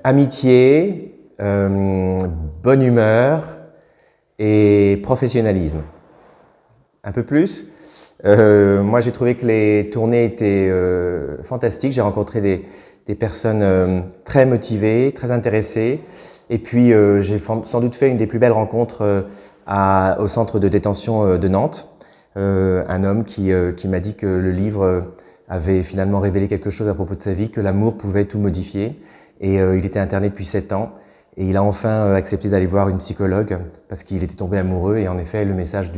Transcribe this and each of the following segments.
Amitié, bonne humeur et professionnalisme. Un peu plus. Moi, j'ai trouvé que les tournées étaient fantastiques. J'ai rencontré des personnes très motivées, très intéressées. Et puis, j'ai sans doute fait une des plus belles rencontres au centre de détention de Nantes. Un homme qui m'a dit que le livre avait finalement révélé quelque chose à propos de sa vie, que l'amour pouvait tout modifier. Et il était interné depuis 7 ans. Et il a enfin accepté d'aller voir une psychologue parce qu'il était tombé amoureux. Et en effet, le message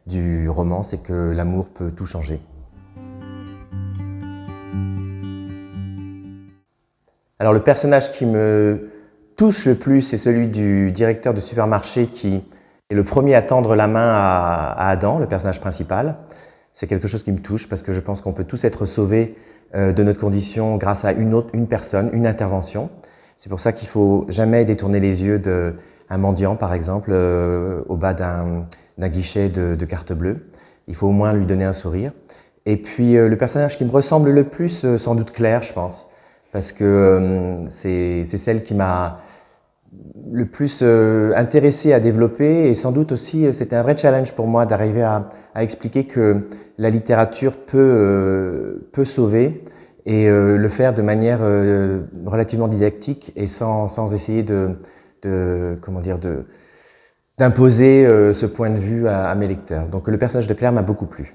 du roman, c'est que l'amour peut tout changer. Alors le personnage qui me touche le plus, c'est celui du directeur de supermarché qui est le premier à tendre la main à Adam, le personnage principal. C'est quelque chose qui me touche parce que je pense qu'on peut tous être sauvés de notre condition grâce à une personne, une intervention. C'est pour ça qu'il ne faut jamais détourner les yeux d'un mendiant, par exemple, au bas d'un guichet de carte bleue. Il faut au moins lui donner un sourire. Et puis le personnage qui me ressemble le plus, sans doute Claire, je pense, parce que c'est celle qui m'a le plus intéressé à développer, et sans doute aussi c'était un vrai challenge pour moi d'arriver à expliquer que la littérature peut sauver, et le faire de manière relativement didactique et sans essayer d'imposer ce point de vue à mes lecteurs. Donc le personnage de Claire m'a beaucoup plu.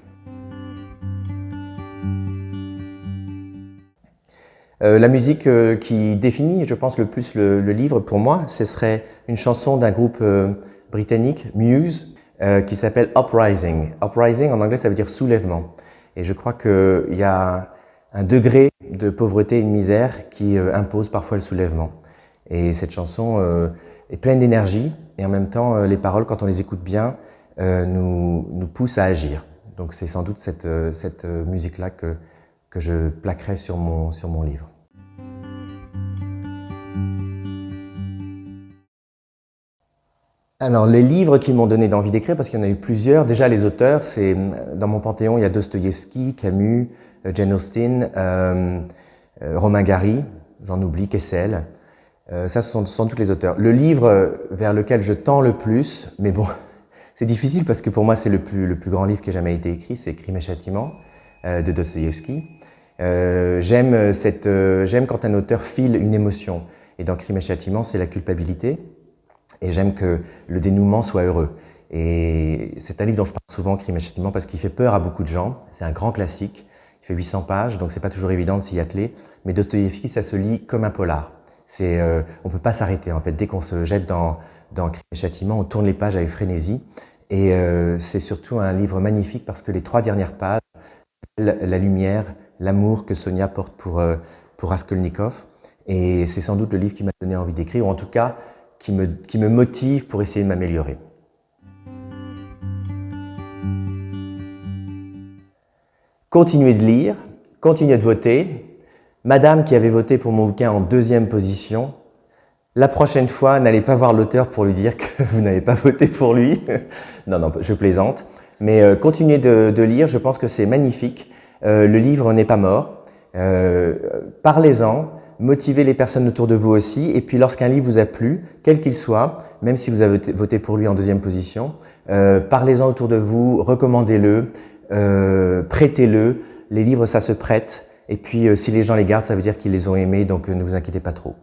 La musique qui définit, je pense, le plus le livre pour moi, ce serait une chanson d'un groupe britannique, Muse, qui s'appelle Uprising. Uprising, en anglais, ça veut dire soulèvement. Et je crois qu'il y a un degré de pauvreté et de misère qui impose parfois le soulèvement. Et cette chanson est pleine d'énergie, et en même temps, les paroles, quand on les écoute bien, nous poussent à agir. Donc c'est sans doute cette musique-là que je plaquerai sur mon livre. Alors, les livres qui m'ont donné d'envie d'écrire, parce qu'il y en a eu plusieurs. Déjà, les auteurs, dans mon panthéon, il y a Dostoïevski, Camus, Jane Austen, Romain Gary, j'en oublie, Kessel. Ça, ce sont tous les auteurs. Le livre vers lequel je tends le plus, mais bon, c'est difficile parce que pour moi, c'est le plus grand livre qui ait jamais été écrit, c'est Crime et Châtiment de Dostoïevski. J'aime quand un auteur file une émotion. Et dans Crime et Châtiment, c'est la culpabilité. Et j'aime que le dénouement soit heureux. Et c'est un livre dont je parle souvent, Crime et Châtiment, parce qu'il fait peur à beaucoup de gens. C'est un grand classique. Il fait 800 pages, donc c'est pas toujours évident de s'y atteler. Mais Dostoïevski, ça se lit comme un polar. On peut pas s'arrêter, en fait. Dès qu'on se jette dans Crime et Châtiment, on tourne les pages avec frénésie. Et c'est surtout un livre magnifique parce que les 3 dernières pages, la lumière, l'amour que Sonia porte pour Raskolnikov. Et c'est sans doute le livre qui m'a donné envie d'écrire, ou en tout cas, qui me motive pour essayer de m'améliorer. Continuez de lire, continuez de voter. Madame qui avait voté pour mon bouquin en 2e position, la prochaine fois, n'allez pas voir l'auteur pour lui dire que vous n'avez pas voté pour lui. Non, je plaisante. Mais continuez de lire, je pense que c'est magnifique. Le livre n'est pas mort. Parlez-en. Motivez les personnes autour de vous aussi, et puis lorsqu'un livre vous a plu, quel qu'il soit, même si vous avez voté pour lui en 2e position, parlez-en autour de vous, recommandez-le, prêtez-le. Les livres, ça se prête, et puis si les gens les gardent, ça veut dire qu'ils les ont aimés, donc ne vous inquiétez pas trop.